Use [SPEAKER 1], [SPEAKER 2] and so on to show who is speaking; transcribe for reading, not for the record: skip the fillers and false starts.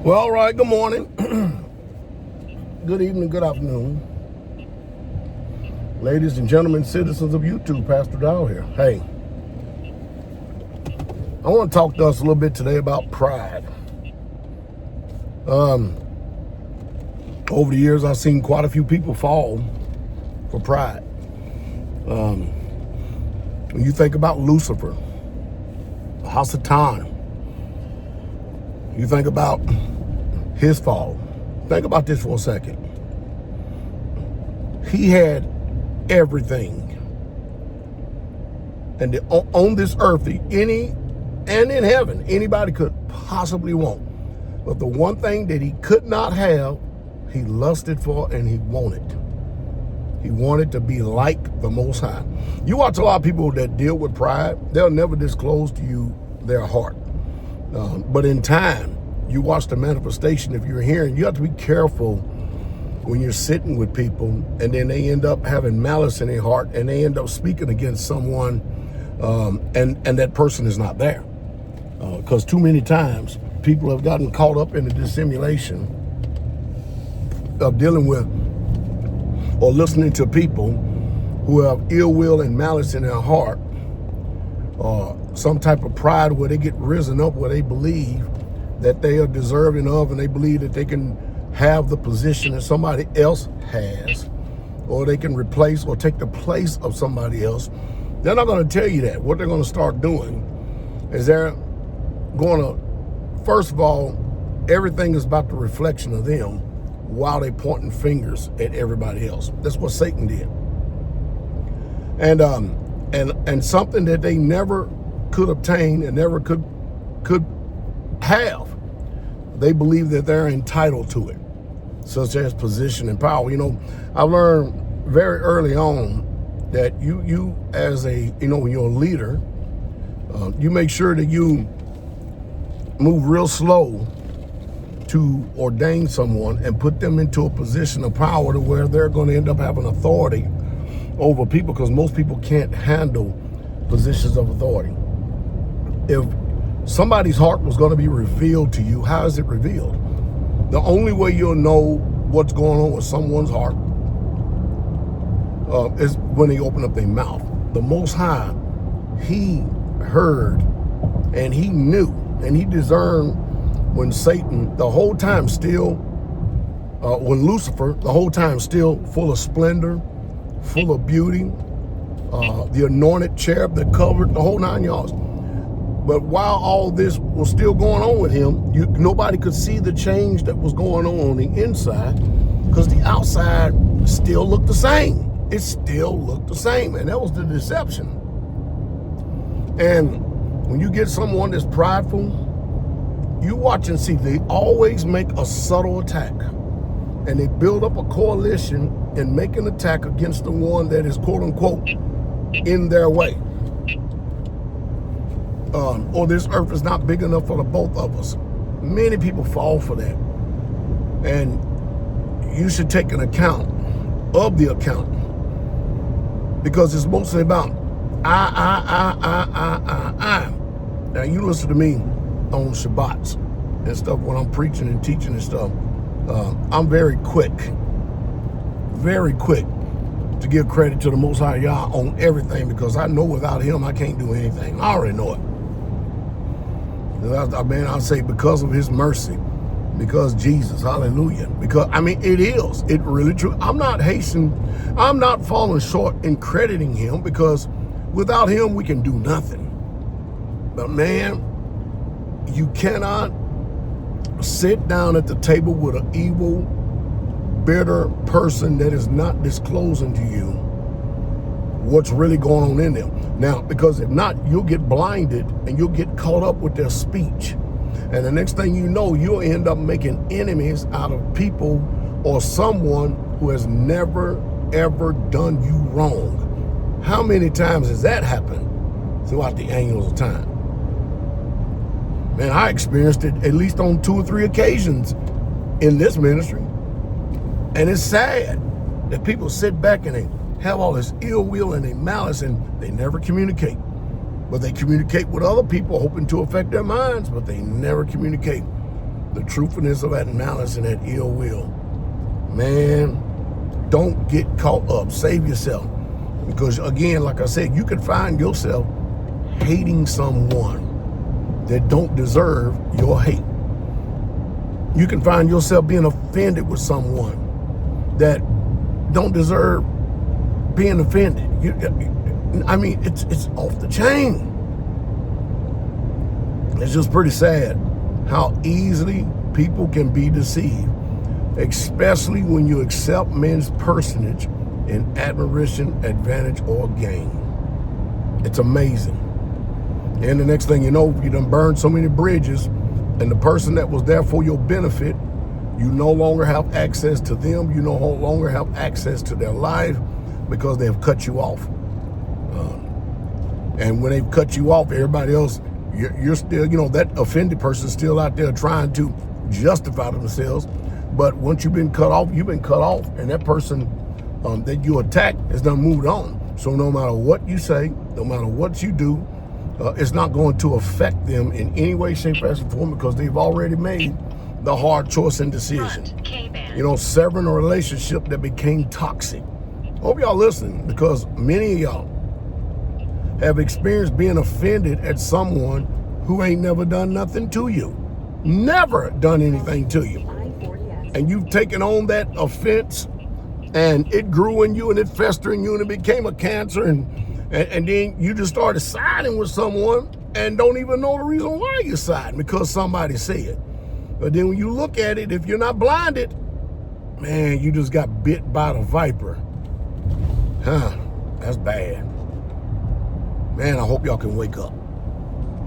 [SPEAKER 1] Well, all right, good morning, good evening, good afternoon. Ladies and gentlemen, citizens of YouTube, Pastor Dowell here. Hey, I want to talk to us a little bit today about pride. Over the years, I've seen quite a few people fall for pride. When you think about Lucifer, the House of Time, you think about his fall. Think about this for a second. He had everything. And on this earth, and in heaven, anybody could possibly want. But the one thing that he could not have, he lusted for and he wanted. He wanted to be like the Most High. You watch a lot of people that deal with pride, they'll never disclose to you their heart. But in time, you watch the manifestation. If you're hearing, you have to be careful when you're sitting with people and then they end up having malice in their heart and they end up speaking against someone and that person is not there. Because too many times people have gotten caught up in the dissimulation of dealing with or listening to people who have ill will and malice in their heart, or some type of pride where they get risen up, where they believe that they are deserving of, and they believe that they can have the position that somebody else has, or they can replace or take the place of somebody else. They're not going to tell you that. What they're going to start doing is they're going to, first of all, everything is about the reflection of them while they pointing fingers at everybody else. That's what Satan did. And something that they never could obtain and never could have, they believe that they're entitled to it, such as position and power. You know, I learned very early on that you as a, when you're a leader, you make sure that you move real slow to ordain someone and put them into a position of power to where they're going to end up having authority over people, because most people can't handle positions of authority. If somebody's heart was going to be revealed to you, how is it revealed? The only way you'll know what's going on with someone's heart is when they open up their mouth. The Most High, he heard and he knew and he discerned when Satan, the whole time still, when Lucifer, the whole time still full of splendor, full of beauty, the anointed cherub that covered the whole 9 yards. But while all this was still going on with him, nobody could see the change that was going on the inside, because the outside still looked the same. It still looked the same, and that was the deception. And when you get someone that's prideful, you watch and see, they always make a subtle attack, and they build up a coalition and make an attack against the one that is, quote unquote, in their way. Or this earth is not big enough for the both of us. Many people fall for that. And you should take an account of the account, because it's mostly about I. Now, you listen to me on Shabbats and stuff when I'm preaching and teaching and stuff. I'm very quick to give credit to the Most High Yah on everything, because I know without him I can't do anything. I already know it. I say because of his mercy, because Jesus, hallelujah. Because, it is. It really true. I'm not falling short in crediting him, because without him we can do nothing. But man, you cannot sit down at the table with an evil, bitter person that is not disclosing to you what's really going on in them. Now, because if not, you'll get blinded and you'll get caught up with their speech. And the next thing you know, you'll end up making enemies out of people or someone who has never, ever done you wrong. How many times has that happened throughout the annals of time? Man, I experienced it at least on 2 or 3 occasions in this ministry. And it's sad that people sit back and they have all this ill will and they malice, and they never communicate. But they communicate with other people hoping to affect their minds, but they never communicate the truthfulness of that malice and that ill will. Man, don't get caught up. Save yourself. Because again, like I said, you can find yourself hating someone that don't deserve your hate. You can find yourself being offended with someone that don't deserve being offended. I mean, it's off the chain. It's just pretty sad how easily people can be deceived, especially when you accept men's personage in admiration, advantage, or gain. It's amazing. And the next thing you know, you done burned so many bridges, and the person that was there for your benefit, you no longer have access to them. You no longer have access to their life because they have cut you off. And when they've cut you off, everybody else, you're still, that offended person's still out there trying to justify themselves. But once you've been cut off, you've been cut off. And that person that you attacked has done moved on. So no matter what you say, no matter what you do, it's not going to affect them in any way, shape, or form because they've already made the hard choice and decision. Severing a relationship that became toxic. Hope y'all listening, because many of y'all have experienced being offended at someone who ain't never done nothing to you. Never done anything to you. And you've taken on that offense, and it grew in you, and it festered in you, and it became a cancer, and then you just started siding with someone and don't even know the reason why you're siding, because somebody said. But then when you look at it, if you're not blinded, man, you just got bit by the viper. That's bad. Man, I hope y'all can wake up.